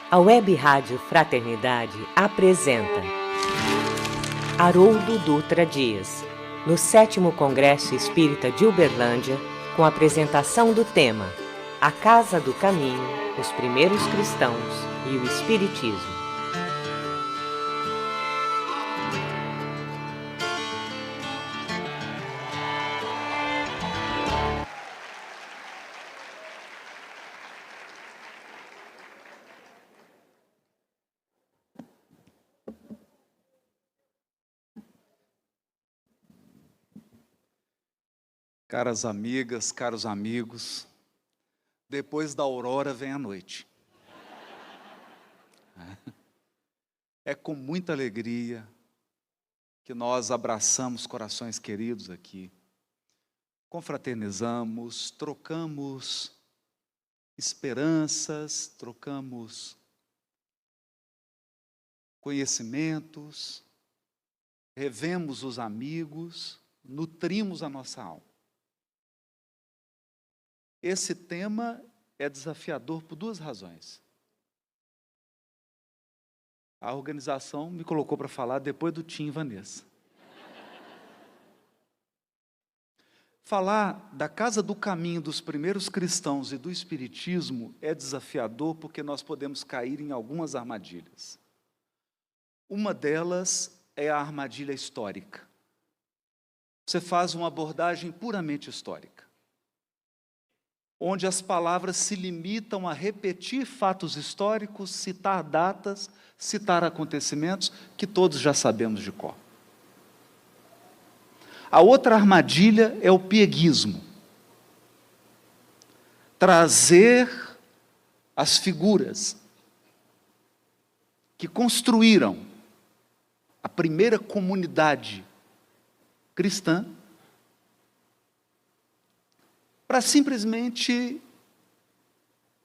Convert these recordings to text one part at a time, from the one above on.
A Web Rádio Fraternidade apresenta Haroldo Dutra Dias, no 7º Congresso Espírita de Uberlândia, com a apresentação do tema A Casa do Caminho, os Primeiros Cristãos e o Espiritismo. Caras amigas, caros amigos, depois da aurora vem a noite. É com muita alegria que nós abraçamos corações queridos aqui, confraternizamos, trocamos esperanças, trocamos conhecimentos, revemos os amigos, nutrimos a nossa alma. Esse tema é desafiador por duas razões. A organização me colocou para falar depois do Tim e Vanessa. Falar da Casa do Caminho dos Primeiros Cristãos e do Espiritismo é desafiador porque nós podemos cair em algumas armadilhas. Uma delas é a armadilha histórica. Você faz uma abordagem puramente histórica, onde as palavras se limitam a repetir fatos históricos, citar datas, citar acontecimentos que todos já sabemos de cor. A outra armadilha é o pieguismo. Trazer as figuras que construíram a primeira comunidade cristã para simplesmente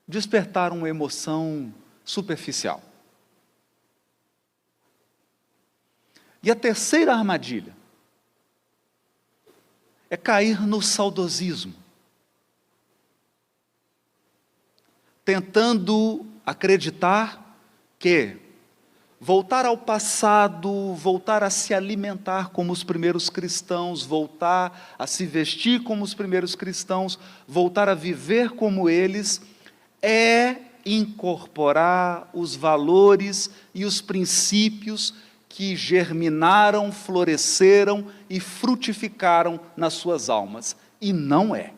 despertar uma emoção superficial. E a terceira armadilha é cair no saudosismo, tentando acreditar que voltar ao passado, voltar a se alimentar como os primeiros cristãos, voltar a se vestir como os primeiros cristãos, voltar a viver como eles, é incorporar os valores e os princípios que germinaram, floresceram e frutificaram nas suas almas. E não é.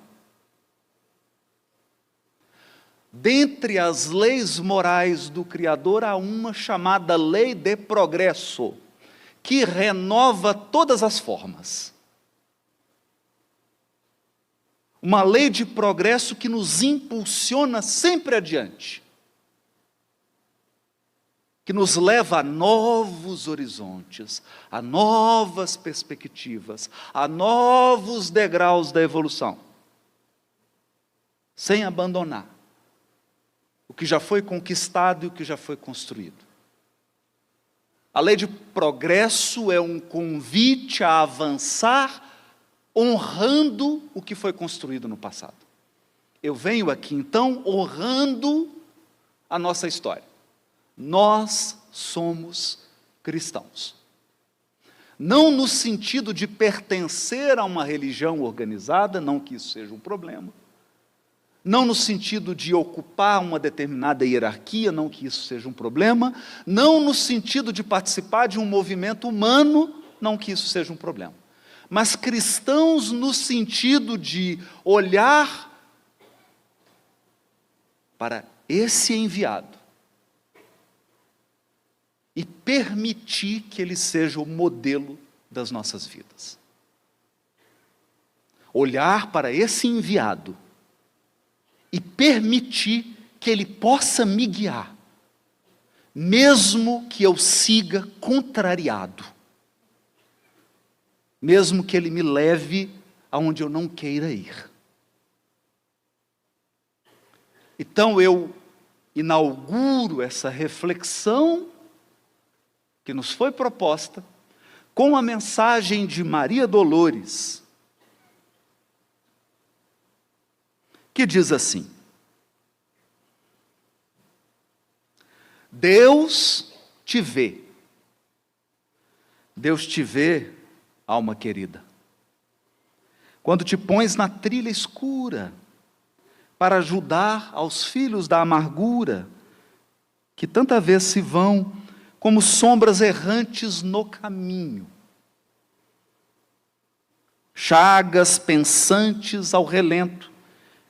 Dentre as leis morais do Criador, há uma chamada lei de progresso, que renova todas as formas. Uma lei de progresso que nos impulsiona sempre adiante, que nos leva a novos horizontes, a novas perspectivas, a novos degraus da evolução, sem abandonar o que já foi conquistado e o que já foi construído. A lei de progresso é um convite a avançar, honrando o que foi construído no passado. Eu venho aqui, então, honrando a nossa história. Nós somos cristãos. Não no sentido de pertencer a uma religião organizada, não que isso seja um problema, não no sentido de ocupar uma determinada hierarquia, não que isso seja um problema, não no sentido de participar de um movimento humano, não que isso seja um problema, mas cristãos no sentido de olhar para esse enviado e permitir que ele seja o modelo das nossas vidas. Olhar para esse enviado e permitir que ele possa me guiar, mesmo que eu siga contrariado, mesmo que ele me leve aonde eu não queira ir. Então eu inauguro essa reflexão que nos foi proposta com a mensagem de Maria Dolores, que diz assim: Deus te vê. Deus te vê, alma querida, quando te pões na trilha escura para ajudar aos filhos da amargura, que tanta vez se vão como sombras errantes no caminho, chagas pensantes ao relento,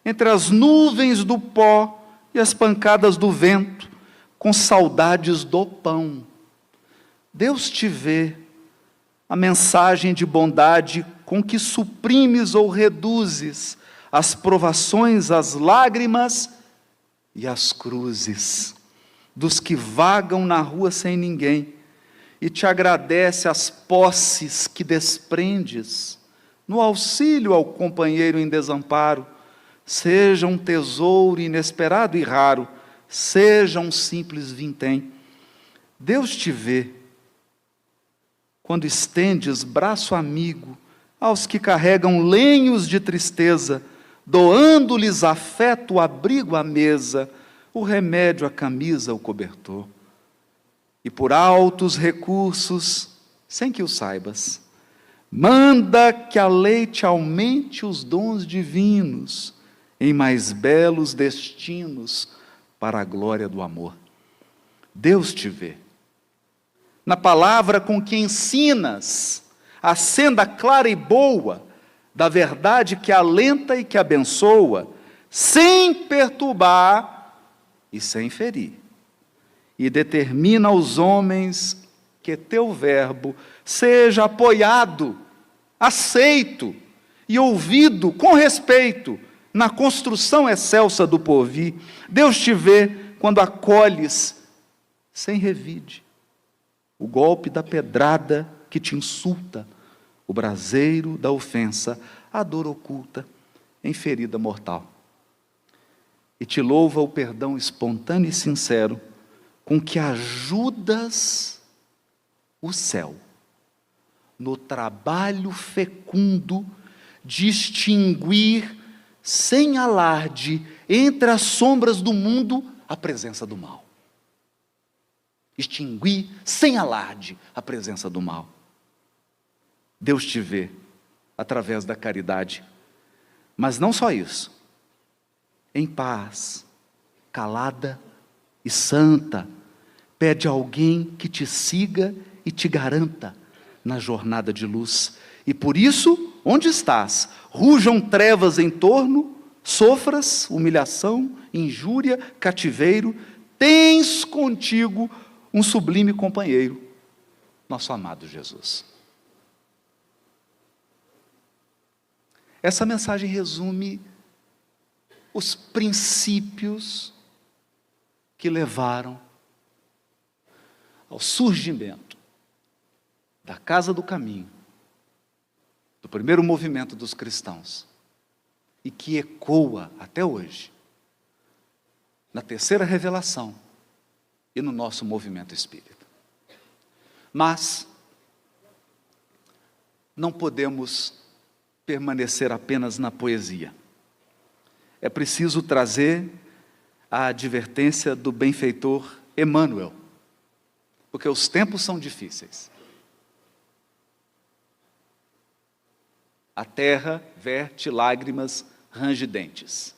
entre as nuvens do pó e as pancadas do vento, com saudades do pão. Deus te vê, a mensagem de bondade com que suprimes ou reduzes as provações, as lágrimas e as cruzes dos que vagam na rua sem ninguém, e te agradece as posses que desprendes no auxílio ao companheiro em desamparo, seja um tesouro inesperado e raro, seja um simples vintém. Deus te vê quando estendes braço amigo aos que carregam lenhos de tristeza, doando-lhes afeto, o abrigo, a mesa, o remédio, a camisa, o cobertor. E por altos recursos, sem que o saibas, manda que a lei te aumente os dons divinos em mais belos destinos para a glória do amor. Deus te vê. Na palavra com que ensinas a senda clara e boa da verdade que alenta e que abençoa, sem perturbar e sem ferir. E determina aos homens que teu verbo seja apoiado, aceito e ouvido com respeito na construção excelsa do porvir. Deus te vê quando acolhes sem revide o golpe da pedrada que te insulta, o braseiro da ofensa, a dor oculta em ferida mortal. E te louva o perdão espontâneo e sincero com que ajudas o céu no trabalho fecundo de extinguir sem alarde entre as sombras do mundo a presença do mal. Extinguir sem alarde a presença do mal. Deus te vê através da caridade, mas não só isso. Em paz, calada e santa, pede a alguém que te siga e te garanta na jornada de luz. E por isso, onde estás? Rujam trevas em torno, sofras humilhação, injúria, cativeiro, tens contigo um sublime companheiro, nosso amado Jesus. Essa mensagem resume os princípios que levaram ao surgimento da Casa do Caminho, do primeiro movimento dos cristãos, e que ecoa até hoje na terceira revelação e no nosso movimento espírita. Mas não podemos permanecer apenas na poesia. É preciso trazer a advertência do benfeitor Emmanuel, porque os tempos são difíceis. A terra verte lágrimas, range dentes.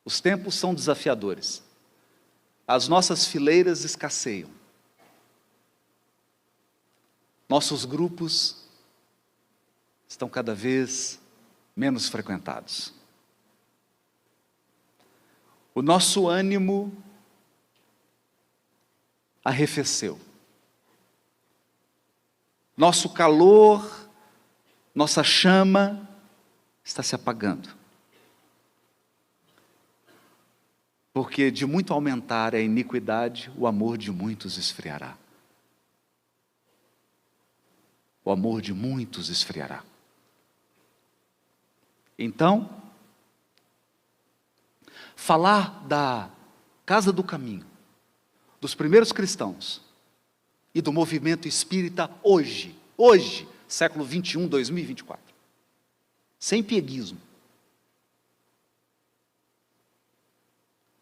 Os tempos são desafiadores. As nossas fileiras escasseiam. Nossos grupos estão cada vez menos frequentados. O nosso ânimo arrefeceu. Nosso calor, nossa chama está se apagando. Porque de muito aumentar a iniquidade, o amor de muitos esfriará. O amor de muitos esfriará. Então, falar da Casa do Caminho, dos primeiros cristãos e do movimento espírita hoje, século 21, 2024, sem pieguismo,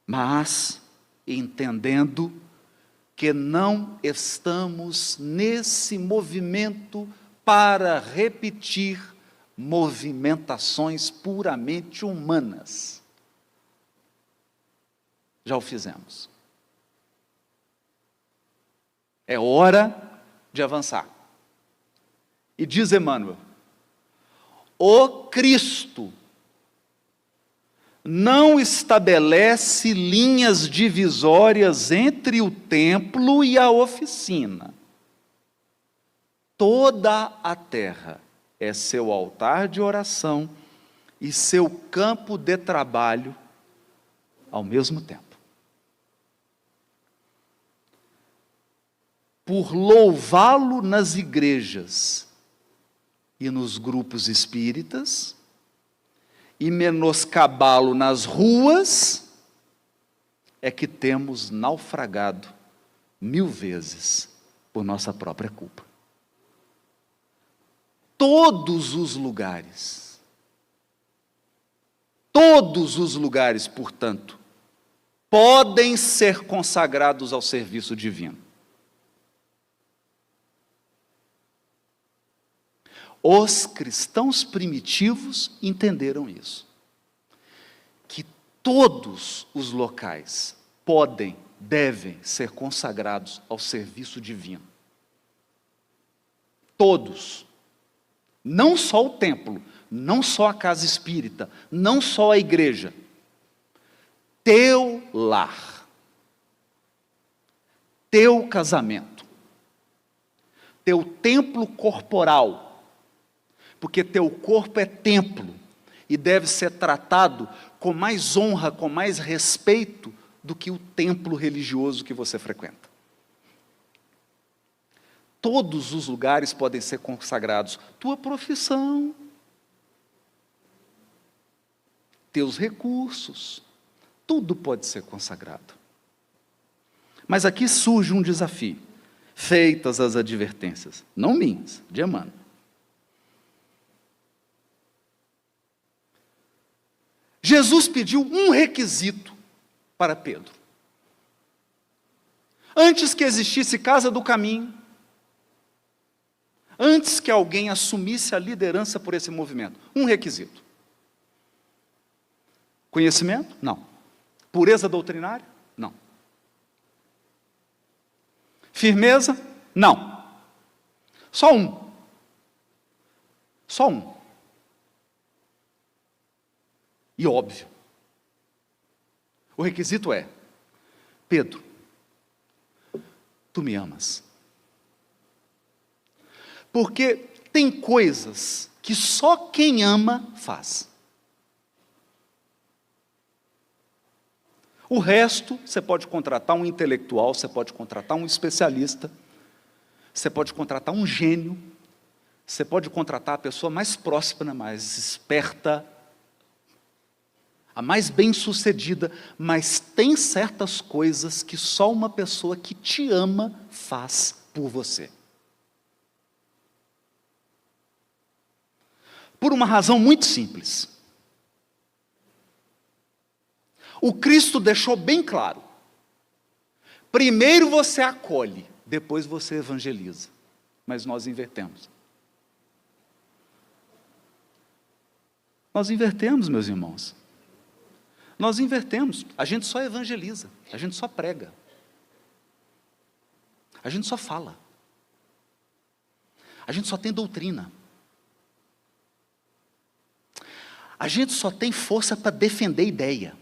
mas entendendo que não estamos nesse movimento para repetir movimentações puramente humanas. Já o fizemos. É hora de avançar. E diz Emmanuel, o Cristo não estabelece linhas divisórias entre o templo e a oficina. Toda a terra é seu altar de oração e seu campo de trabalho ao mesmo tempo. Por louvá-lo nas igrejas e nos grupos espíritas, e menoscabá-lo nas ruas, é que temos naufragado 1000 vezes por nossa própria culpa. Todos os lugares, portanto, podem ser consagrados ao serviço divino. Os cristãos primitivos entenderam isso. Que todos os locais podem, devem ser consagrados ao serviço divino. Todos. Não só o templo, não só a casa espírita, não só a igreja. Teu lar, teu casamento, teu templo corporal, porque teu corpo é templo e deve ser tratado com mais honra, com mais respeito do que o templo religioso que você frequenta. Todos os lugares podem ser consagrados. Tua profissão, teus recursos, tudo pode ser consagrado. Mas aqui surge um desafio, feitas as advertências, não minhas, de Emmanuel. Jesus pediu um requisito para Pedro. Antes que existisse Casa do Caminho, antes que alguém assumisse a liderança por esse movimento, um requisito. Conhecimento? Não. Pureza doutrinária? Não. Firmeza? Não. Só um. Só um. E óbvio. O requisito é: Pedro, tu me amas. Porque tem coisas que só quem ama faz. O resto, você pode contratar um intelectual, você pode contratar um especialista, você pode contratar um gênio, você pode contratar a pessoa mais próxima, mais esperta, a mais bem-sucedida, mas tem certas coisas que só uma pessoa que te ama faz por você. Por uma razão muito simples. O Cristo deixou bem claro. Primeiro você acolhe, depois você evangeliza. Mas nós invertemos. Nós invertemos, meus irmãos. Nós invertemos. A gente só evangeliza, a gente só prega. A gente só fala. A gente só tem doutrina. A gente só tem força para defender ideia.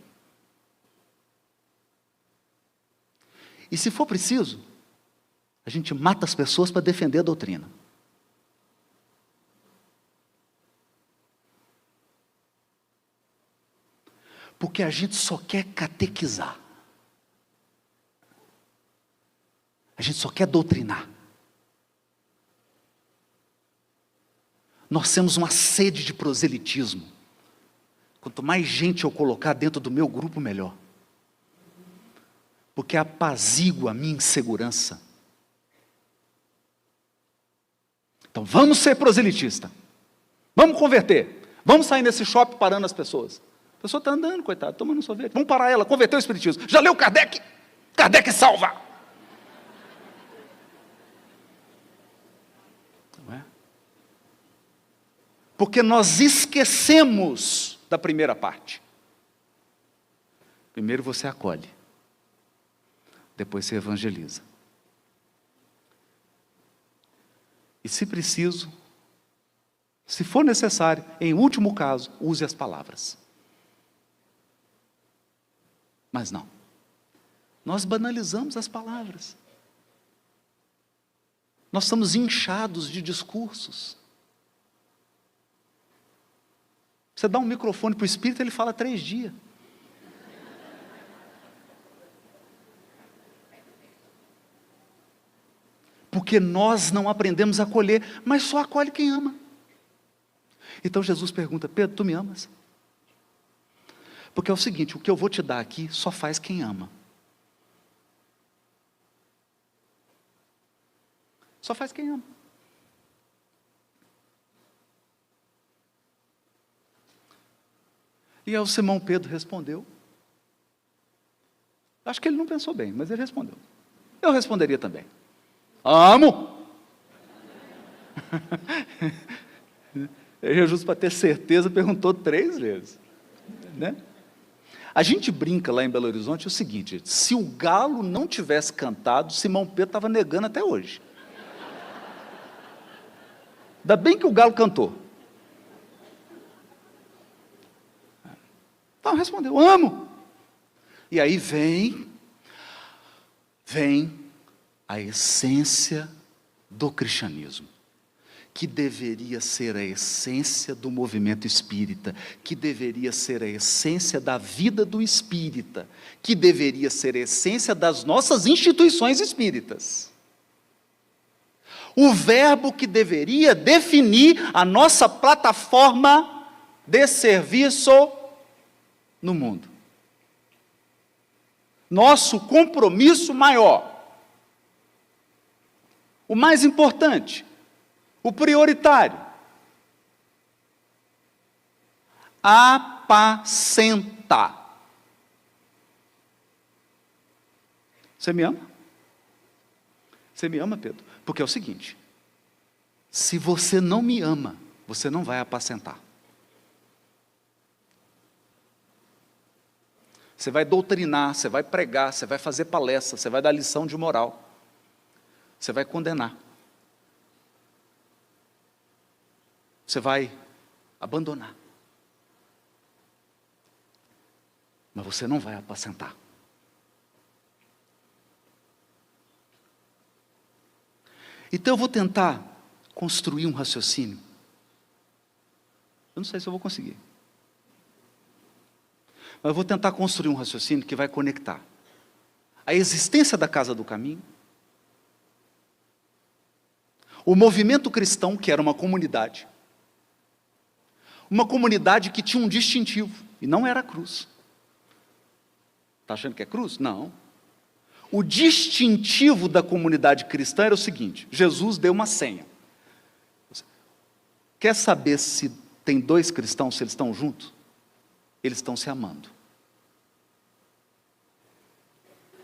E se for preciso, a gente mata as pessoas para defender a doutrina. Porque a gente só quer catequizar. A gente só quer doutrinar. Nós temos uma sede de proselitismo. Quanto mais gente eu colocar dentro do meu grupo, melhor. Porque apazigua a minha insegurança. Então vamos ser proselitista. Vamos converter. Vamos sair nesse shopping parando as pessoas. A pessoa está andando, coitado, tomando sorvete. Vamos parar ela, converter o espiritismo. Já leu Kardec? Kardec salva! Não é? Porque nós esquecemos da primeira parte. Primeiro você acolhe, depois você evangeliza. E se preciso, se for necessário, em último caso, use as palavras. Mas não. Nós banalizamos as palavras. Nós estamos inchados de discursos. Você dá um microfone para o Espírito, ele fala 3 dias. Porque nós não aprendemos a acolher, mas só acolhe quem ama. Então Jesus pergunta: Pedro, tu me amas? Porque é o seguinte, o que eu vou te dar aqui só faz quem ama. Só faz quem ama. E aí o Simão Pedro respondeu. Acho que ele não pensou bem, mas ele respondeu. Eu responderia também. Amo! Jesus, para ter certeza, perguntou 3 vezes. Né? A gente brinca lá em Belo Horizonte o seguinte: se o galo não tivesse cantado, Simão Pedro estava negando até hoje. Ainda bem que o galo cantou. Então respondeu: amo. E aí vem a essência do cristianismo, que deveria ser a essência do movimento espírita, que deveria ser a essência da vida do espírita, que deveria ser a essência das nossas instituições espíritas. O verbo que deveria definir a nossa plataforma de serviço no mundo. Nosso compromisso maior. O mais importante, o prioritário: apacentar. Você me ama? Você me ama, Pedro? Porque é o seguinte: se você não me ama, você não vai apacentar. Você vai doutrinar, você vai pregar, você vai fazer palestra, você vai dar lição de moral. Você vai condenar. Você vai abandonar. Mas você não vai apacentar. Então eu vou tentar construir um raciocínio. Eu não sei se eu vou conseguir. Mas eu vou tentar construir um raciocínio que vai conectar a existência da Casa do Caminho, o movimento cristão, que era uma comunidade que tinha um distintivo, e não era a cruz. Está achando que é cruz? Não. O distintivo da comunidade cristã era o seguinte: Jesus deu uma senha. Quer saber se tem 2 cristãos, se eles estão juntos? Eles estão se amando.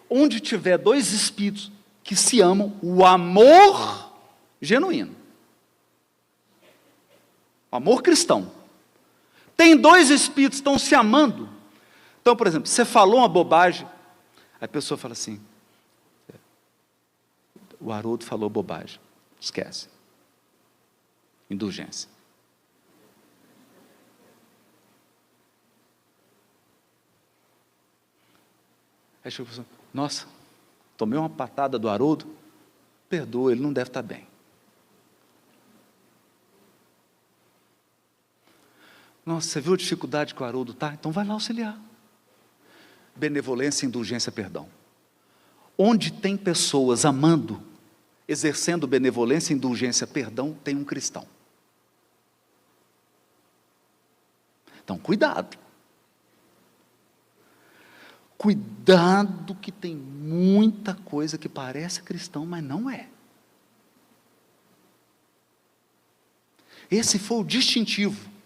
Onde tiver 2 espíritos que se amam, o amor genuíno, amor cristão. Tem 2 espíritos que estão se amando. Então, por exemplo, você falou uma bobagem, a pessoa fala assim: o Haroldo falou bobagem. Esquece. Indulgência. Aí chega a pessoa: nossa, tomei uma patada do Haroldo, perdoa, ele não deve estar bem. Nossa, você viu a dificuldade que o Haroldo está? Então vai lá auxiliar. Benevolência, indulgência, perdão. Onde tem pessoas amando, exercendo benevolência, indulgência, perdão, tem um cristão. Então cuidado. Cuidado, que tem muita coisa que parece cristão, mas não é. Esse foi o distintivo.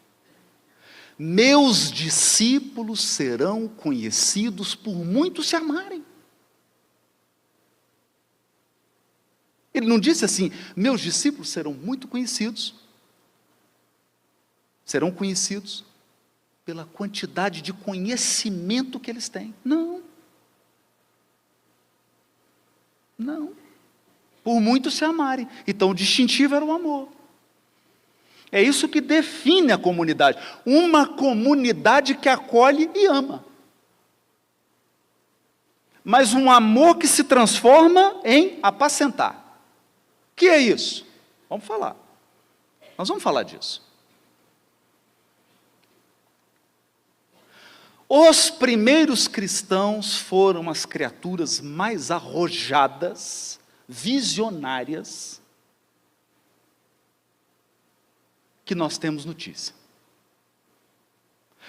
Meus discípulos serão conhecidos por muitos se amarem. Ele não disse assim: meus discípulos serão muito conhecidos, serão conhecidos pela quantidade de conhecimento que eles têm. Não. Não. Por muito se amarem. Então o distintivo era o amor. É isso que define a comunidade. Uma comunidade que acolhe e ama. Mas um amor que se transforma em apacentar. O que é isso? Vamos falar. Nós vamos falar disso. Os primeiros cristãos foram as criaturas mais arrojadas, visionárias, que nós temos notícia.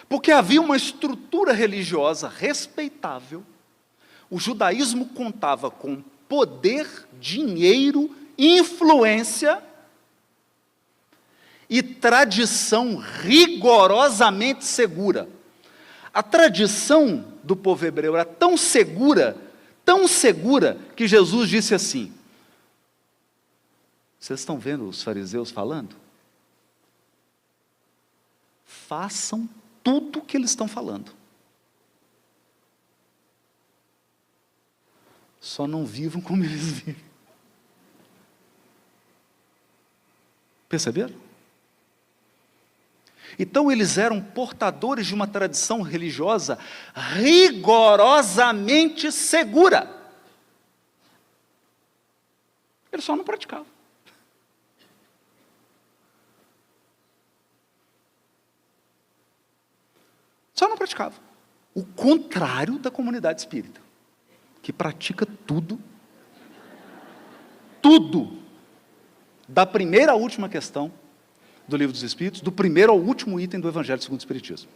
Porque havia uma estrutura religiosa respeitável, o judaísmo contava com poder, dinheiro, influência e tradição rigorosamente segura. A tradição do povo hebreu era tão segura, que Jesus disse assim: vocês estão vendo os fariseus falando? Façam tudo o que eles estão falando. Só não vivam como eles vivem. Perceberam? Então eles eram portadores de uma tradição religiosa rigorosamente segura. Eles só não praticavam. Só não praticavam. O contrário da comunidade espírita, que pratica tudo, da primeira à última questão do Livro dos Espíritos, do primeiro ao último item do Evangelho segundo o Espiritismo.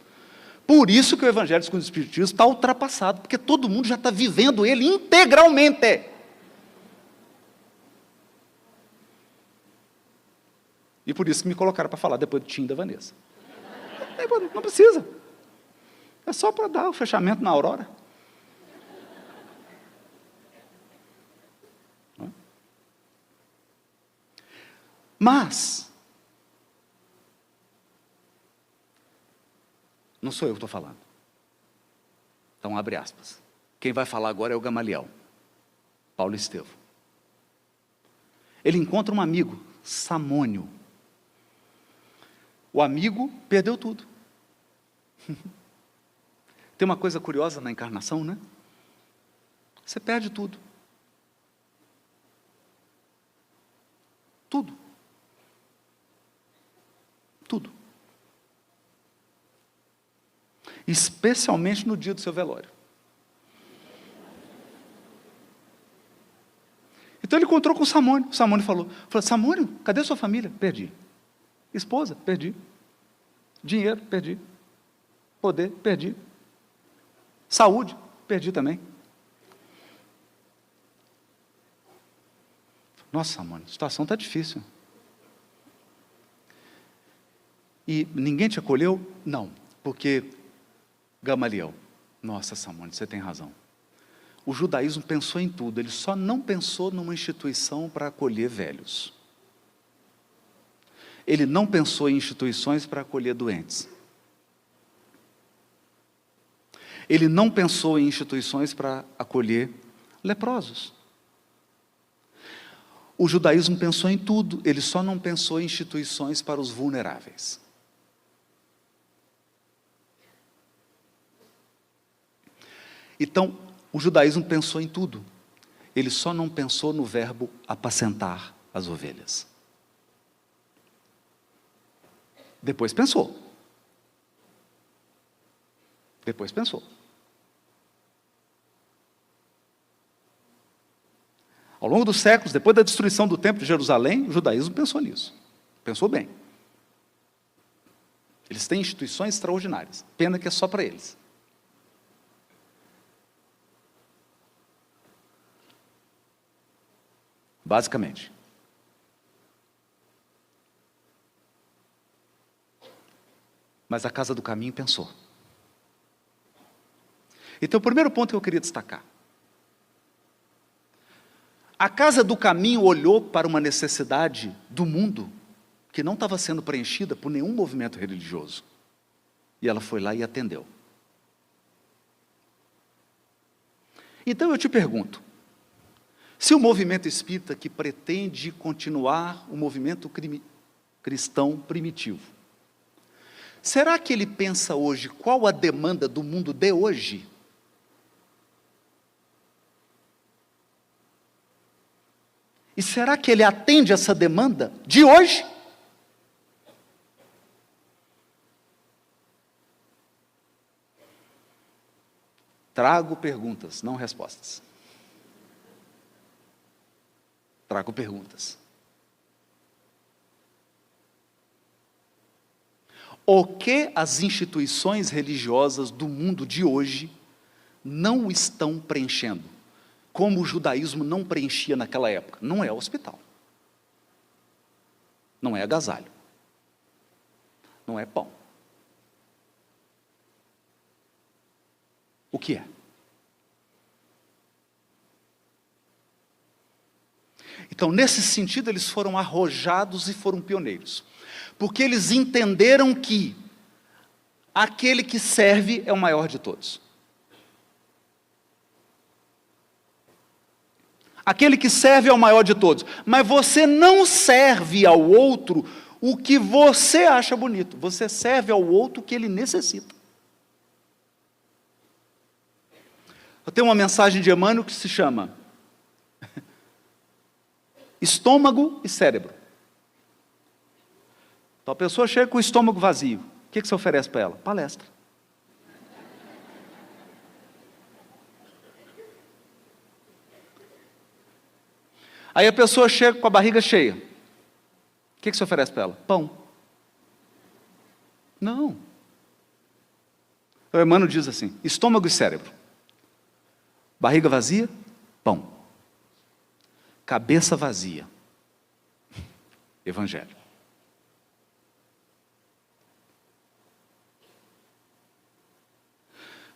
Por isso que o Evangelho segundo o Espiritismo está ultrapassado, porque todo mundo já está vivendo ele integralmente. E por isso que me colocaram para falar depois do Tim e da Vanessa. Não precisa. É só para dar o fechamento na aurora. Mas não sou eu que estou falando. Então, abre aspas. Quem vai falar agora é o Gamaliel, Paulo Estevão. Ele encontra um amigo, Samônio. O amigo perdeu tudo. Tem uma coisa curiosa na encarnação, né? Você perde tudo. Tudo. Tudo. Especialmente no dia do seu velório. Então ele encontrou com o Samônio. O Samônio falou: Samônio, cadê sua família? Perdi. Esposa? Perdi. Dinheiro? Perdi. Poder? Perdi. Saúde? Perdi também. Nossa, Samônio, a situação está difícil. E ninguém te acolheu? Não, porque Gamaliel, nossa, Samônio, você tem razão. O judaísmo pensou em tudo, ele só não pensou numa instituição para acolher velhos. Ele não pensou em instituições para acolher doentes. Ele não pensou em instituições para acolher leprosos. O judaísmo pensou em tudo, ele só não pensou em instituições para os vulneráveis. Então, o judaísmo pensou em tudo, ele só não pensou no verbo apacentar as ovelhas. Depois pensou. Depois pensou. Ao longo dos séculos, depois da destruição do Templo de Jerusalém, o judaísmo pensou nisso. Pensou bem. Eles têm instituições extraordinárias. Pena que é só para eles. Basicamente. Mas a Casa do Caminho pensou. Então, o primeiro ponto que eu queria destacar. A Casa do Caminho olhou para uma necessidade do mundo que não estava sendo preenchida por nenhum movimento religioso. E ela foi lá e atendeu. Então eu te pergunto, se o movimento espírita que pretende continuar o movimento cristão primitivo, será que ele pensa hoje qual a demanda do mundo de hoje? E será que ele atende essa demanda de hoje? Trago perguntas, não respostas. Trago perguntas. O que as instituições religiosas do mundo de hoje não estão preenchendo? Como o judaísmo não preenchia naquela época? Não é hospital. Não é agasalho. Não é pão. O que é? Então, nesse sentido, eles foram arrojados e foram pioneiros. Porque eles entenderam que aquele que serve é o maior de todos. Aquele que serve é o maior de todos. Mas você não serve ao outro o que você acha bonito. Você serve ao outro o que ele necessita. Eu tenho uma mensagem de Emmanuel que se chama estômago e cérebro. Então a pessoa chega com o estômago vazio. O que você oferece para ela? Palestra. Aí a pessoa chega com a barriga cheia. O que você oferece para ela? Pão. Não. O Emmanuel diz assim, estômago e cérebro. Barriga vazia, pão. Cabeça vazia, evangelho.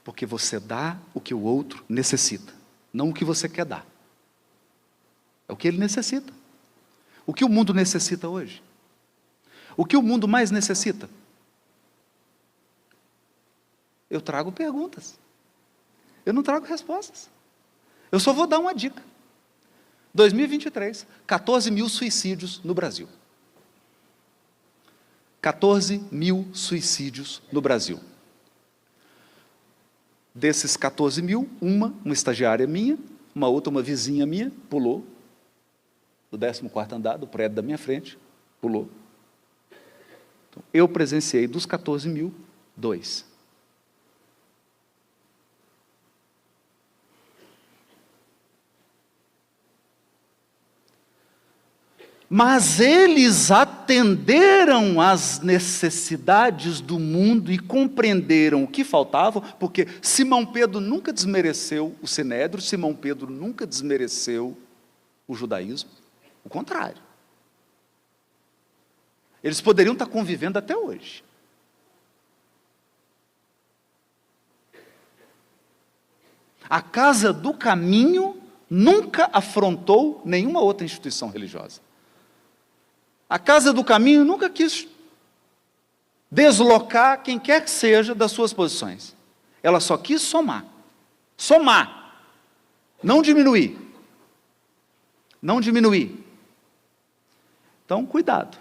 Porque você dá o que o outro necessita, não o que você quer dar. É o que ele necessita. O que o mundo necessita hoje? O que o mundo mais necessita? Eu trago perguntas. Eu não trago respostas. Eu só vou dar uma dica. 2023, 14 mil suicídios no Brasil. 14 mil suicídios no Brasil. Desses 14 mil, uma estagiária minha, uma outra, uma vizinha minha, pulou do 14º andar, do prédio da minha frente, pulou. Então, eu presenciei dos 14 mil, 2. Mas eles atenderam às necessidades do mundo e compreenderam o que faltava, porque Simão Pedro nunca desmereceu o Sinédrio, Simão Pedro nunca desmereceu o judaísmo, o contrário. Eles poderiam estar convivendo até hoje. A Casa do Caminho nunca afrontou nenhuma outra instituição religiosa. A Casa do Caminho nunca quis deslocar quem quer que seja das suas posições. Ela só quis somar. Somar. Não diminuir. Não diminuir. Então, cuidado.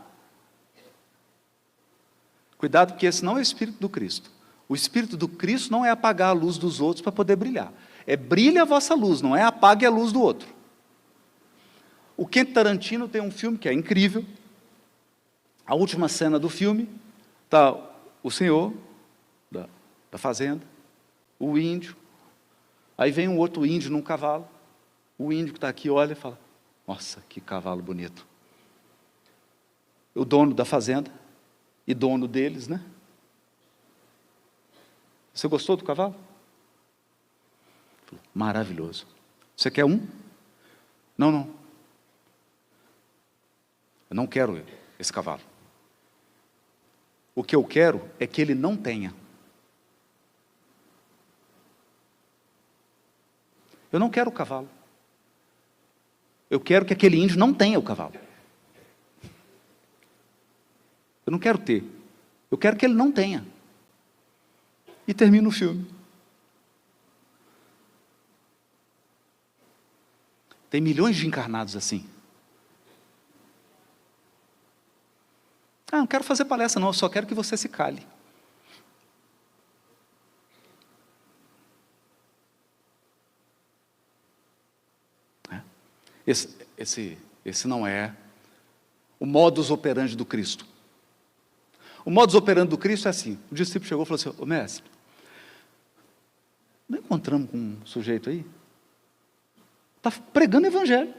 Cuidado, porque esse não é o Espírito do Cristo. O Espírito do Cristo não é apagar a luz dos outros para poder brilhar. É brilhe a vossa luz, não é apague a luz do outro. O Quentin Tarantino tem um filme que é incrível. A última cena do filme, está o senhor da fazenda, o índio, aí vem um outro índio num cavalo, o índio que está aqui olha e fala, nossa, que cavalo bonito. O dono da fazenda, e dono deles, né? Você gostou do cavalo? Maravilhoso. Você quer um? Não, não. Eu não quero esse cavalo. O que eu quero é que ele não tenha. Eu não quero o cavalo. Eu quero que aquele índio não tenha o cavalo. Eu não quero ter. Eu quero que ele não tenha. E termina o filme. Tem milhões de encarnados assim. Ah, não quero fazer palestra não, eu só quero que você se cale. Esse não é o modus operandi do Cristo. O modus operandi do Cristo é assim. O discípulo chegou e falou assim: ô mestre, não encontramos com um sujeito aí? Está pregando evangelho.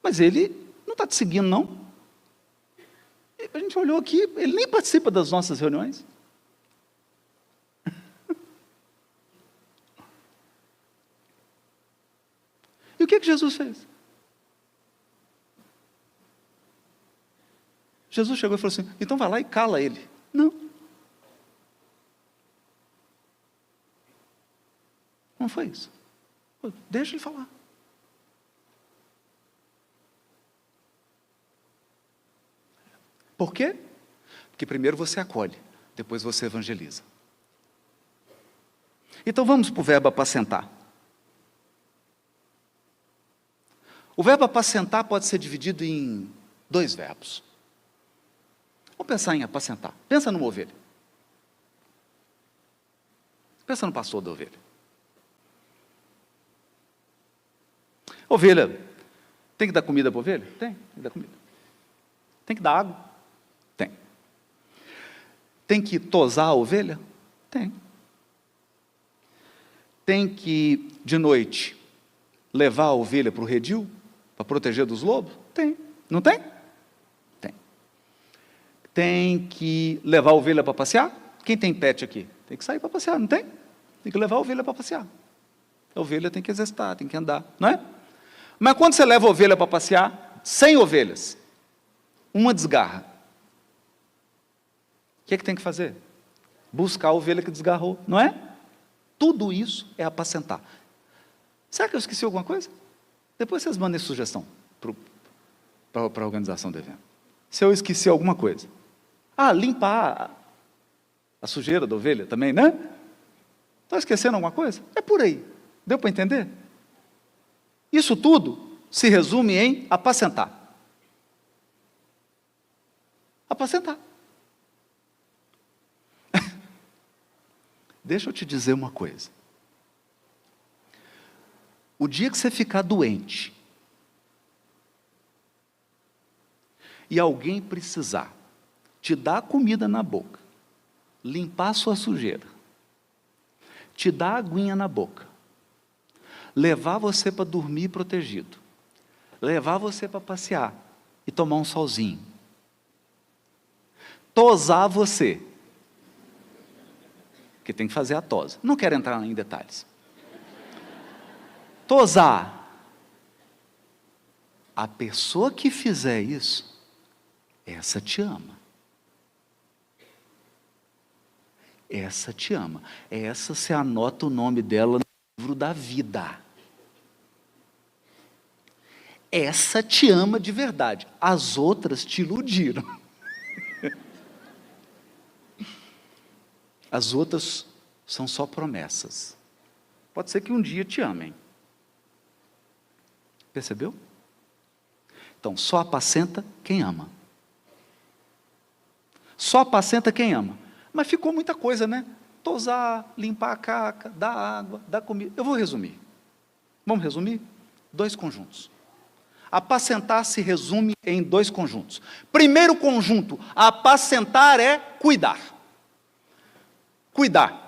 Mas ele não está te seguindo, não. E a gente olhou aqui, ele nem participa das nossas reuniões. E o que Jesus fez? Jesus chegou e falou assim: então vai lá e cala ele. Não. Não foi isso. Deixa ele falar. Por quê? Porque primeiro você acolhe, depois você evangeliza. Então vamos para o verbo apacentar. O verbo apacentar pode ser dividido em 2 verbos. Vamos pensar em apacentar. Pensa numa ovelha. Pensa no pastor da ovelha. Ovelha, tem que dar comida para a ovelha? Tem que dar comida. Tem que dar água? Tem. Tem que tosar a ovelha? Tem. Tem que, de noite, levar a ovelha para o redil, para proteger dos lobos? Tem. Não tem? Tem. Tem que levar a ovelha para passear? Quem tem pet aqui? Tem que sair para passear, não tem? Tem que levar a ovelha para passear. A ovelha tem que exercitar, tem que andar, não é? Mas quando você leva a ovelha para passear, 100 ovelhas, uma desgarra. O que é que tem que fazer? Buscar a ovelha que desgarrou, não é? Tudo isso é apacentar. Será que eu esqueci alguma coisa? Depois vocês mandem sugestão para a organização do evento. Se eu esqueci alguma coisa. Ah, limpar a sujeira da ovelha também, né? Está esquecendo alguma coisa? É por aí. Deu para entender? Isso tudo se resume em apacentar. Apacentar. Deixa eu te dizer uma coisa. O dia que você ficar doente e alguém precisar te dar comida na boca, limpar a sua sujeira, te dar aguinha na boca, levar você para dormir protegido, levar você para passear e tomar um solzinho, tosar você, que tem que fazer a tosa. Não quero entrar em detalhes. Tosar. A pessoa que fizer isso, essa te ama. Essa te ama. Essa você anota o nome dela no livro da vida. Essa te ama de verdade. As outras te iludiram. As outras são só promessas. Pode ser que um dia te amem. Percebeu? Então, só apacenta quem ama. Só apacenta quem ama. Mas ficou muita coisa, né? Tosar, limpar a caca, dar água, dar comida. Eu vou resumir. Vamos resumir? 2 conjuntos. Apacentar se resume em 2 conjuntos. Primeiro conjunto, apacentar é cuidar. Cuidar.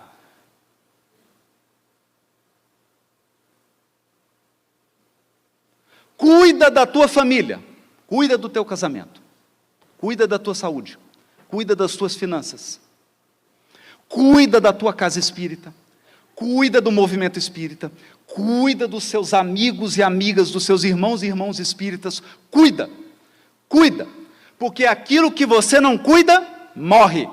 Cuida da tua família, cuida do teu casamento, cuida da tua saúde, cuida das tuas finanças, cuida da tua casa espírita, cuida do movimento espírita, cuida dos seus amigos e amigas, dos seus irmãos e irmãos espíritas, cuida, porque aquilo que você não cuida, morre.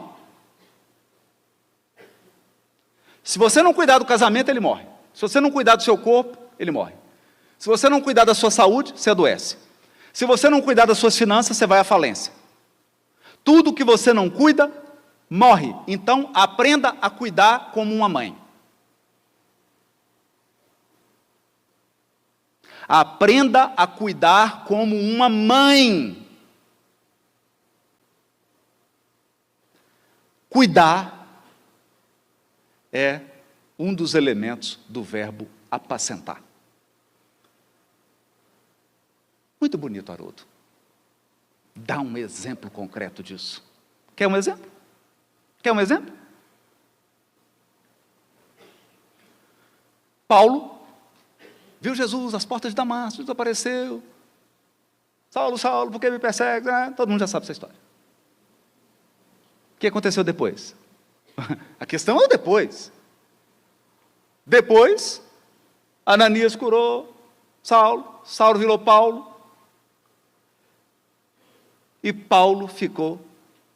Se você não cuidar do casamento, ele morre. Se você não cuidar do seu corpo, ele morre. Se você não cuidar da sua saúde, você adoece. Se você não cuidar das suas finanças, você vai à falência. Tudo que você não cuida, morre. Então, aprenda a cuidar como uma mãe. Aprenda a cuidar como uma mãe. Cuidar é um dos elementos do verbo apacentar. Muito bonito, Haroldo. Dá um exemplo concreto disso. Quer um exemplo? Quer um exemplo? Paulo viu Jesus às portas de Damasco, Jesus apareceu. Saulo, Saulo, por que me persegue? Todo mundo já sabe essa história. O que aconteceu depois? A questão é o depois. Depois, Ananias curou Saulo, Saulo virou Paulo, e Paulo ficou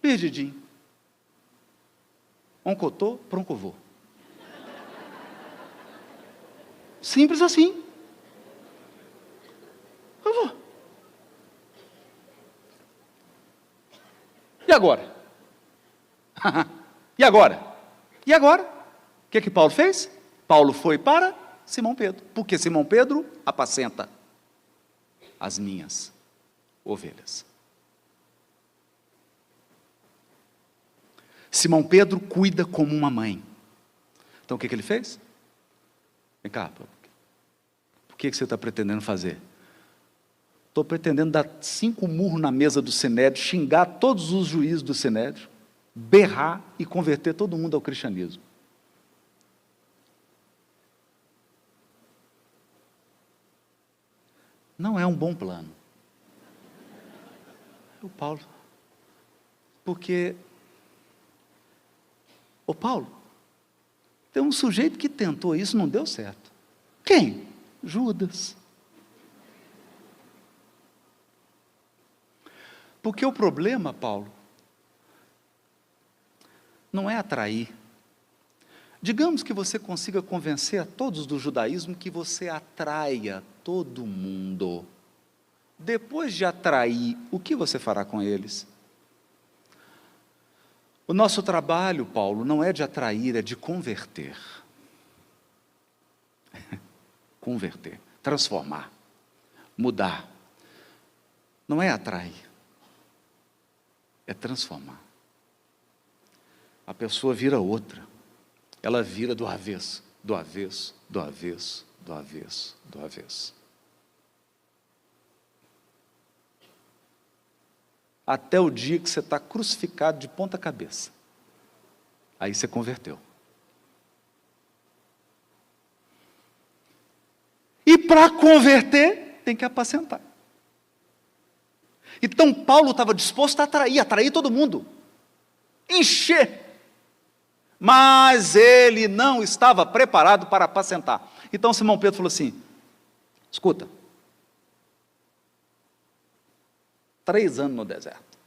perdidinho. Oncotô, proncovô. Simples assim. Eu vou. E agora? E agora? E agora? O que Paulo fez? Paulo foi para Simão Pedro, porque Simão Pedro apacenta as minhas ovelhas. Simão Pedro cuida como uma mãe. Então o que ele fez? Vem cá, o que você está pretendendo fazer? Estou pretendendo dar 5 murros na mesa do Sinédrio, xingar todos os juízes do Sinédrio, berrar e converter todo mundo ao cristianismo. Não é um bom plano. O Paulo, porque, Paulo, tem um sujeito que tentou isso, não deu certo. Quem? Judas. Porque o problema, Paulo, não é atrair. Digamos que você consiga convencer a todos do judaísmo que você atraia todo mundo. Depois de atrair, o que você fará com eles? O nosso trabalho, Paulo, não é de atrair, é de converter. Converter, transformar, mudar. Não é atrair, é transformar. A pessoa vira outra. Ela vira do avesso, do avesso, do avesso, do avesso, do avesso. Até o dia que você está crucificado de ponta cabeça. Aí você converteu. E para converter, tem que apacentar. Então Paulo estava disposto a atrair todo mundo. Encher. Mas ele não estava preparado para apacentar. Então Simão Pedro falou assim, escuta, 3 anos no deserto.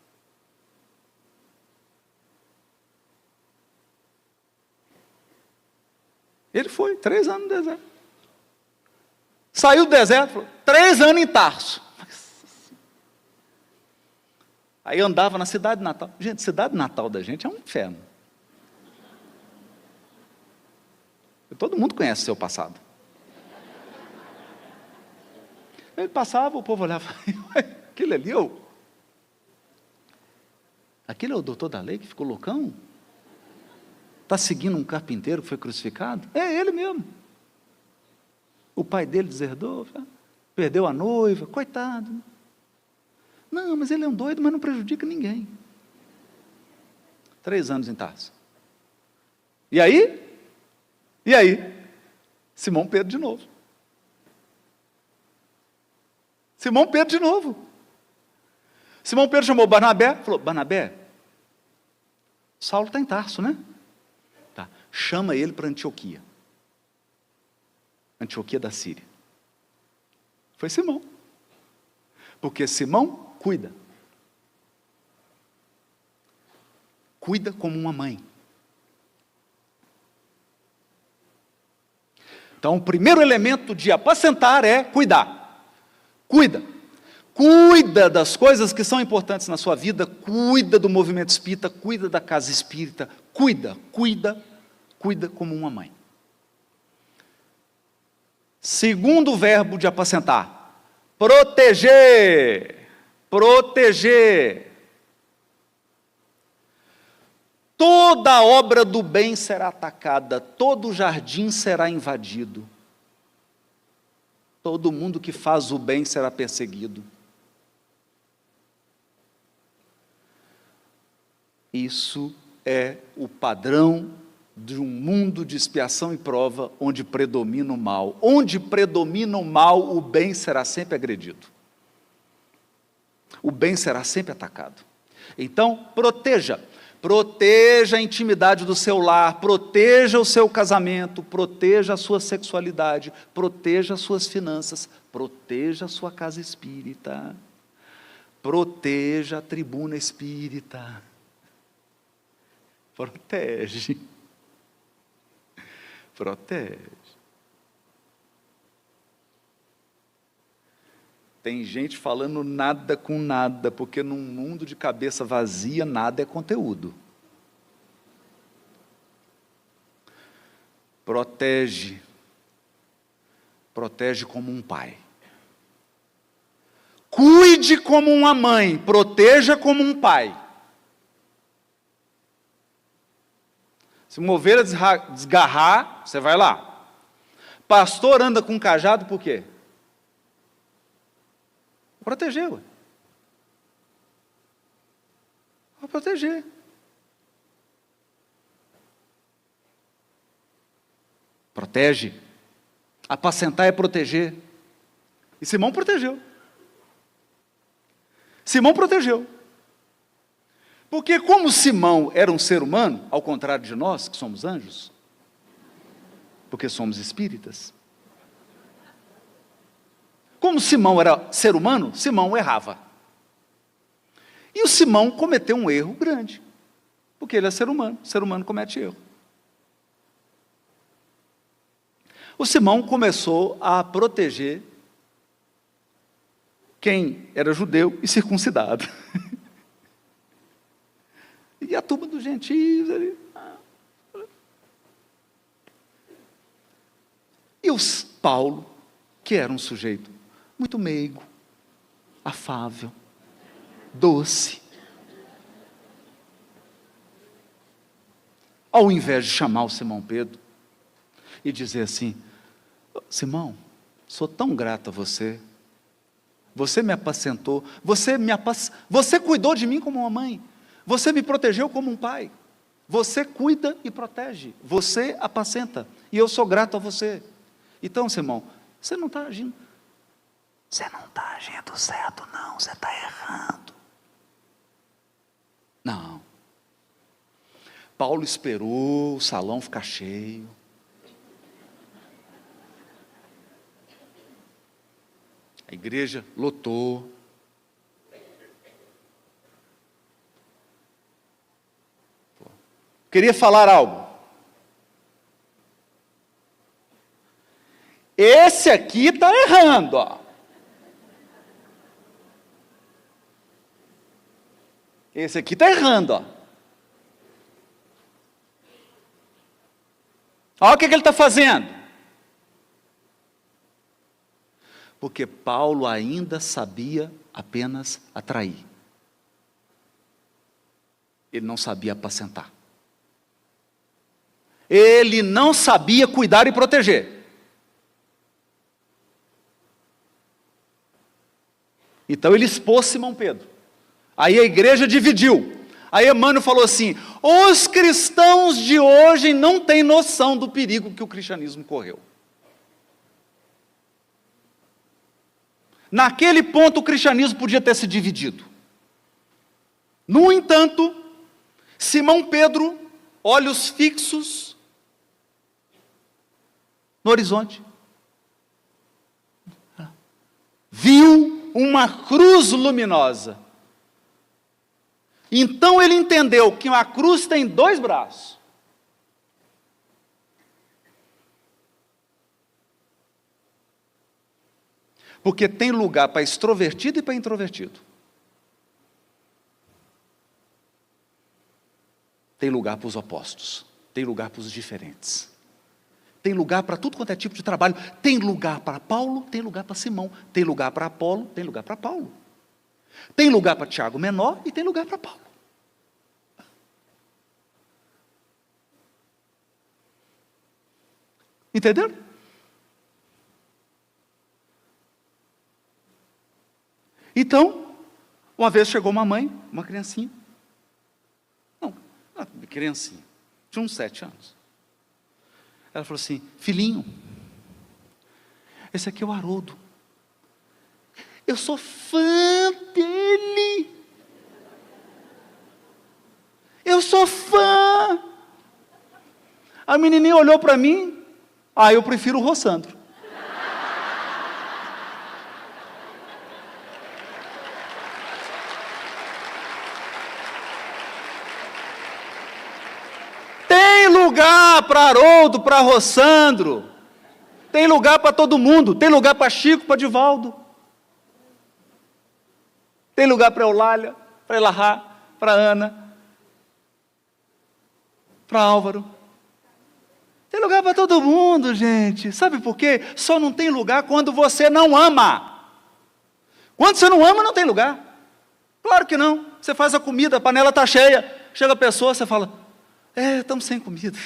Ele foi, 3 anos no deserto. Saiu do deserto, falou, 3 anos em Tarso. Aí andava na cidade natal. Gente, cidade natal da gente é um inferno. Todo mundo conhece o seu passado. Ele passava, o povo olhava, aquele ali, aquele é o doutor da lei que ficou loucão? Está seguindo um carpinteiro que foi crucificado? É ele mesmo. O pai dele deserdou, perdeu a noiva, coitado. Não, mas ele é um doido, mas não prejudica ninguém. 3 anos em Tarso. E aí? Simão Pedro de novo. Simão Pedro de novo. Simão Pedro chamou Barnabé, falou, Barnabé, Saulo está em Tarso, né? Tá. Chama ele para Antioquia. Antioquia da Síria. Foi Simão. Porque Simão cuida. Cuida como uma mãe. Então, o primeiro elemento de apacentar é cuidar. Cuida. Cuida das coisas que são importantes na sua vida, cuida do movimento espírita, cuida da casa espírita, cuida como uma mãe. Segundo verbo de apacentar, proteger. Proteger. Toda a obra do bem será atacada, todo o jardim será invadido. Todo mundo que faz o bem será perseguido. Isso é o padrão de um mundo de expiação e prova, onde predomina o mal. Onde predomina o mal, o bem será sempre agredido. O bem será sempre atacado. Então, proteja. Proteja a intimidade do seu lar, proteja o seu casamento, proteja a sua sexualidade, proteja as suas finanças, proteja a sua casa espírita, proteja a tribuna espírita. Protege. Protege. Tem gente falando nada com nada, porque num mundo de cabeça vazia, nada é conteúdo. Protege. Protege como um pai. Cuide como uma mãe, proteja como um pai. Se uma ovelha desgarrar, você vai lá. Pastor anda com um cajado por quê? Proteger, ué. Para proteger. Protege. Apacentar é proteger. E Simão protegeu. Simão protegeu. Porque como Simão era um ser humano, ao contrário de nós, que somos anjos, porque somos espíritas, como Simão era ser humano, Simão errava. E o Simão cometeu um erro grande, porque ele é ser humano comete erro. O Simão começou a proteger quem era judeu e circuncidado. E a turma dos gentios ali. E o Paulo, que era um sujeito muito meigo, afável, doce, ao invés de chamar o Simão Pedro e dizer assim: Simão, sou tão grato a você, você me apacentou, você cuidou de mim como uma mãe, você me protegeu como um pai, você cuida e protege, você apacenta, e eu sou grato a você. Então, Simão, você não está agindo certo não, você está errando. Não. Paulo esperou o salão ficar cheio. A igreja lotou. Queria falar algo. Esse aqui está errando, ó. Esse aqui está errando, ó. Olha o que ele está fazendo. Porque Paulo ainda sabia apenas atrair. Ele não sabia apacentar. Ele não sabia cuidar e proteger. Então ele expôs Simão Pedro. Aí a igreja dividiu. Aí Emmanuel falou assim: os cristãos de hoje não têm noção do perigo que o cristianismo correu. Naquele ponto o cristianismo podia ter se dividido. No entanto, Simão Pedro, olhos fixos no horizonte, viu uma cruz luminosa. Então ele entendeu que uma cruz tem dois braços. Porque tem lugar para extrovertido e para introvertido. Tem lugar para os opostos. Tem lugar para os diferentes. Tem lugar para tudo quanto é tipo de trabalho. Tem lugar para Paulo, tem lugar para Simão. Tem lugar para Apolo, tem lugar para Paulo. Tem lugar para Tiago menor e tem lugar para Paulo. Entenderam? Então, uma vez chegou uma mãe, uma criancinha. Não, uma criancinha. Tinha uns 7 anos. Ela falou assim: filhinho, esse aqui é o Haroldo. Eu sou fã dele. Eu sou fã. A menininha olhou para mim. Eu prefiro o Rossandro. Tem lugar para Haroldo, para Rossandro. Tem lugar para todo mundo. Tem lugar para Chico, para Divaldo. Tem lugar para Eulália, para Elahá, para Ana, para Álvaro. Tem lugar para todo mundo, gente. Sabe por quê? Só não tem lugar quando você não ama. Quando você não ama, não tem lugar. Claro que não. Você faz a comida, a panela está cheia. Chega a pessoa, você fala: estamos sem comida.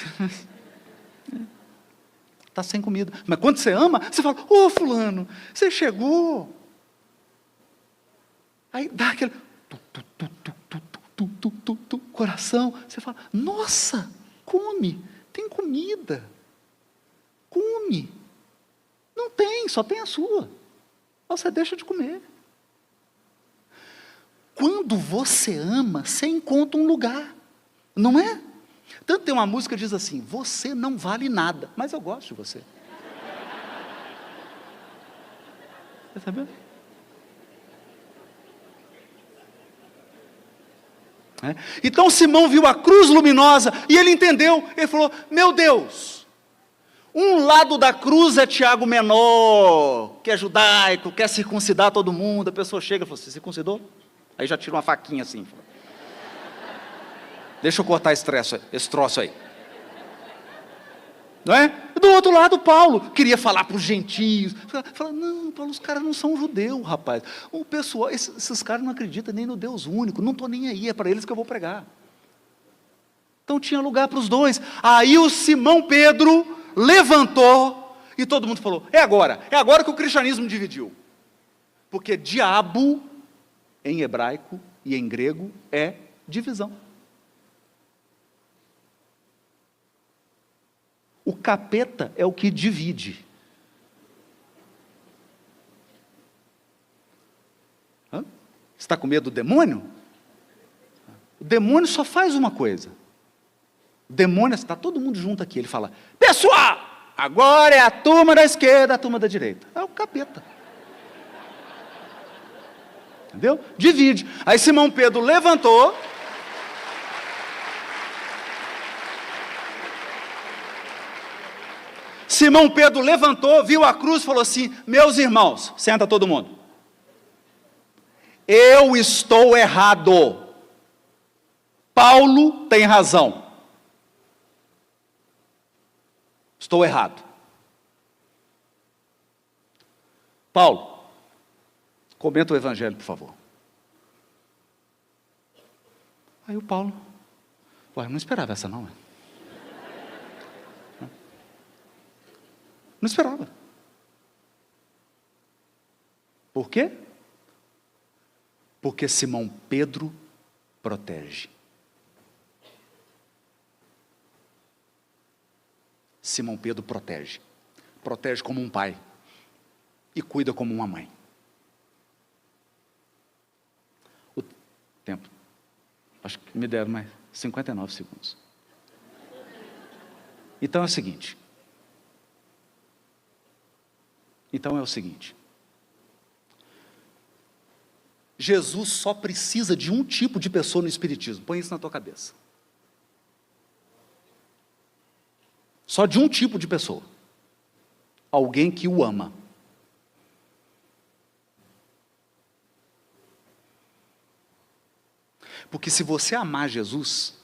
Está sem comida. Mas quando você ama, você fala: fulano, você chegou. Aí dá aquele coração. Você fala: nossa, come. Tem comida. Come. Não tem, só tem a sua. Você deixa de comer. Quando você ama, você encontra um lugar. Não é? Tanto tem uma música que diz assim: você não vale nada, mas eu gosto de você. Você sabia? Então Simão viu a cruz luminosa e ele entendeu. Ele falou: meu Deus, um lado da cruz é Tiago menor, que é judaico, quer circuncidar todo mundo. A pessoa chega e fala: você circuncidou? Aí já tira uma faquinha assim. Deixa eu cortar esse troço aí. Não é? Do outro lado, Paulo queria falar para os gentios. Fala: não, Paulo, os caras não são judeus, rapaz. O pessoal, esses caras não acreditam nem no Deus único. Não estou nem aí, é para eles que eu vou pregar. Então tinha lugar para os dois. Aí o Simão Pedro levantou e todo mundo falou: é agora que o cristianismo dividiu. Porque diabo, em hebraico e em grego, é divisão. O capeta é o que divide. Você está com medo do demônio? O demônio só faz uma coisa. O demônio, está todo mundo junto aqui, ele fala: pessoal, agora é a turma da esquerda, a turma da direita. É o capeta. Entendeu? Divide. Aí Simão Pedro levantou. Simão Pedro levantou, viu a cruz e falou assim: meus irmãos, senta todo mundo. Eu estou errado. Paulo tem razão. Estou errado. Paulo, comenta o evangelho, por favor. Aí o Paulo: eu não esperava essa não. Não esperava. Por quê? Porque Simão Pedro protege. Simão Pedro protege. Protege como um pai. E cuida como uma mãe. O tempo. Acho que me deram mais 59 segundos. Então é o seguinte. Jesus só precisa de um tipo de pessoa no Espiritismo. Põe isso na tua cabeça. Só de um tipo de pessoa. Alguém que o ama. Porque se você amar Jesus,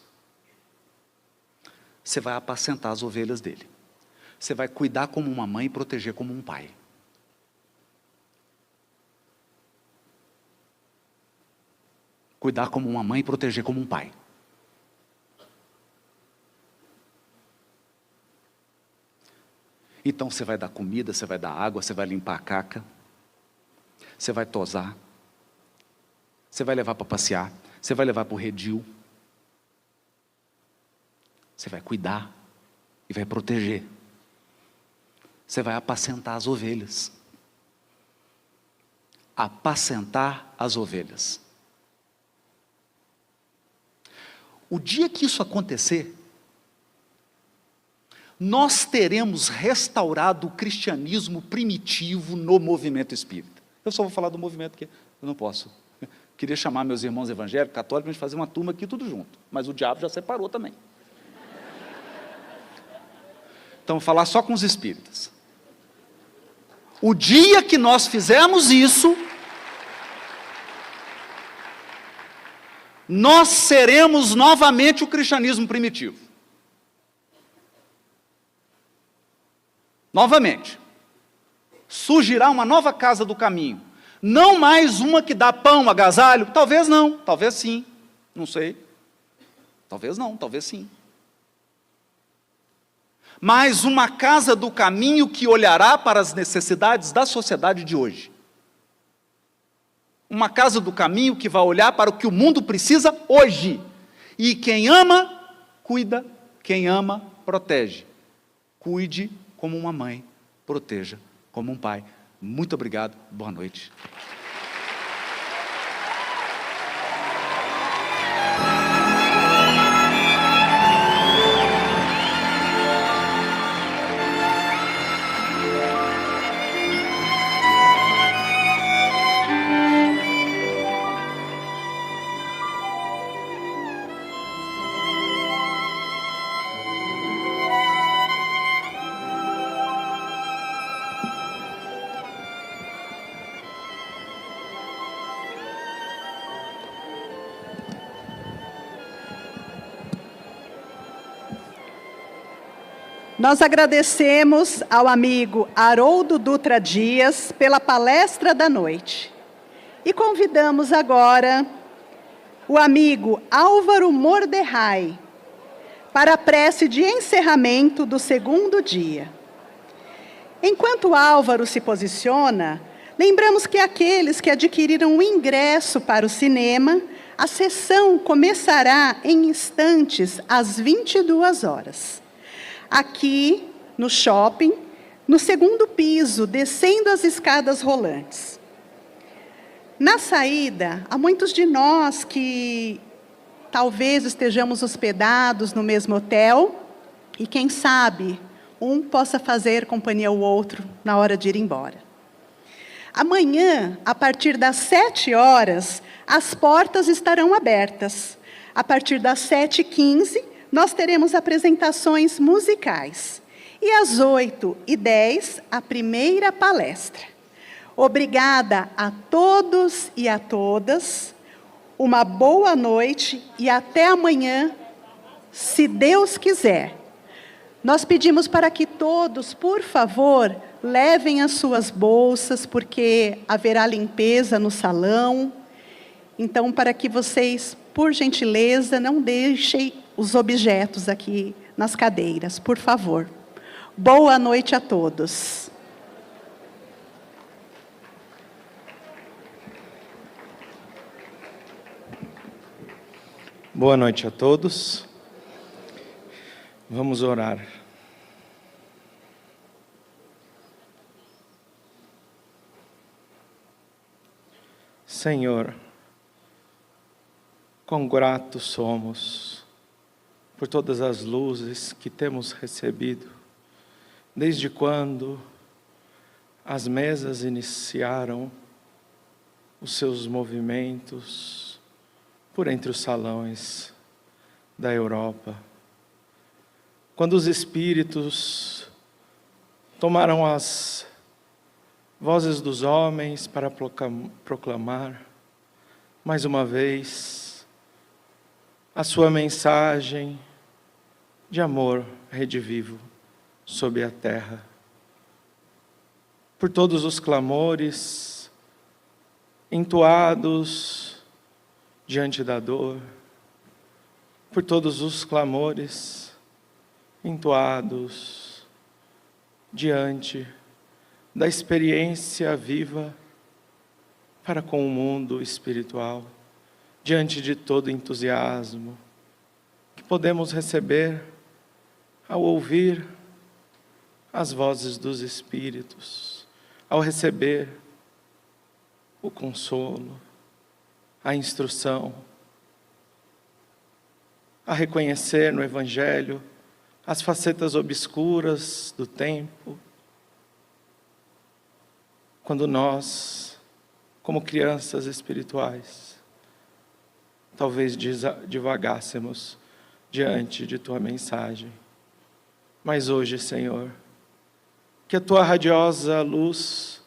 você vai apacentar as ovelhas dele. Você vai cuidar como uma mãe e proteger como um pai. Cuidar como uma mãe e proteger como um pai. Então você vai dar comida, você vai dar água, você vai limpar a caca, você vai tosar, você vai levar para passear, você vai levar para o redil, você vai cuidar e vai proteger. Você vai apacentar as ovelhas. Apacentar as ovelhas. O dia que isso acontecer, nós teremos restaurado o cristianismo primitivo no movimento espírita. Eu só vou falar do movimento porque eu não posso. Queria chamar meus irmãos evangélicos, católicos, para a gente fazer uma turma aqui tudo junto. Mas o diabo já separou também. Então, vou falar só com os espíritas. O dia que nós fizermos isso, nós seremos novamente o cristianismo primitivo. Novamente. Surgirá uma nova casa do caminho. Não mais uma que dá pão, agasalho. Talvez não, talvez sim. Não sei. Talvez não, talvez sim. Mas uma casa do caminho que olhará para as necessidades da sociedade de hoje. Uma casa do caminho que vai olhar para o que o mundo precisa hoje. E quem ama, cuida. Quem ama, protege. Cuide como uma mãe, proteja como um pai. Muito obrigado, boa noite. Nós agradecemos ao amigo Haroldo Dutra Dias pela palestra da noite. E convidamos agora o amigo Álvaro Morderrai para a prece de encerramento do segundo dia. Enquanto Álvaro se posiciona, lembramos que aqueles que adquiriram o ingresso para o cinema, a sessão começará em instantes às 22 horas. Aqui, no shopping, no segundo piso, descendo as escadas rolantes. Na saída, há muitos de nós que talvez estejamos hospedados no mesmo hotel e, quem sabe, um possa fazer companhia ao outro na hora de ir embora. Amanhã, a partir das 7 horas, as portas estarão abertas. A partir das 7h15, nós teremos apresentações musicais. E às 8h10, a primeira palestra. Obrigada a todos e a todas. Uma boa noite e até amanhã, se Deus quiser. Nós pedimos para que todos, por favor, levem as suas bolsas, porque haverá limpeza no salão. Então, para que vocês, por gentileza, não deixem os objetos aqui nas cadeiras, por favor. Boa noite a todos. Boa noite a todos. Vamos orar. Senhor, quão gratos somos por todas as luzes que temos recebido, desde quando as mesas iniciaram os seus movimentos por entre os salões da Europa. Quando os espíritos tomaram as vozes dos homens para proclamar, mais uma vez, a sua mensagem de amor redivivo sobre a terra. Por todos os clamores entoados diante da dor, por todos os clamores entoados diante da experiência viva para com o mundo espiritual, diante de todo entusiasmo que podemos receber ao ouvir as vozes dos Espíritos, ao receber o consolo, a instrução, a reconhecer no Evangelho as facetas obscuras do tempo, quando nós, como crianças espirituais, talvez divagássemos diante de Tua mensagem. Mas hoje, Senhor, que a Tua radiosa luz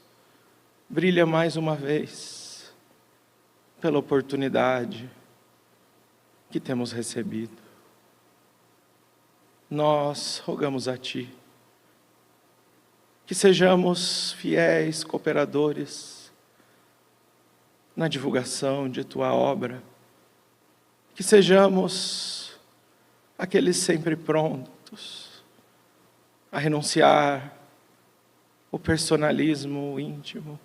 brilha mais uma vez pela oportunidade que temos recebido. Nós rogamos a Ti que sejamos fiéis cooperadores na divulgação de Tua obra, que sejamos aqueles sempre prontos a renunciar o personalismo íntimo,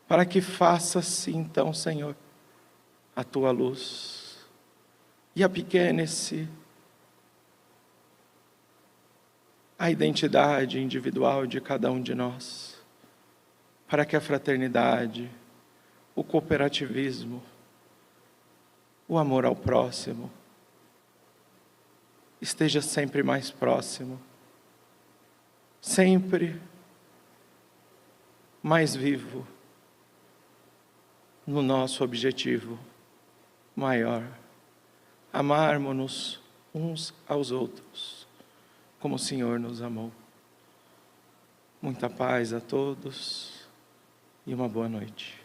para que faça-se então, Senhor, a Tua luz e apequene-se a identidade individual de cada um de nós, para que a fraternidade, o cooperativismo, o amor ao próximo esteja sempre mais próximo, sempre mais vivo no nosso objetivo maior, amarmos-nos uns aos outros, como o Senhor nos amou. Muita paz a todos e uma boa noite.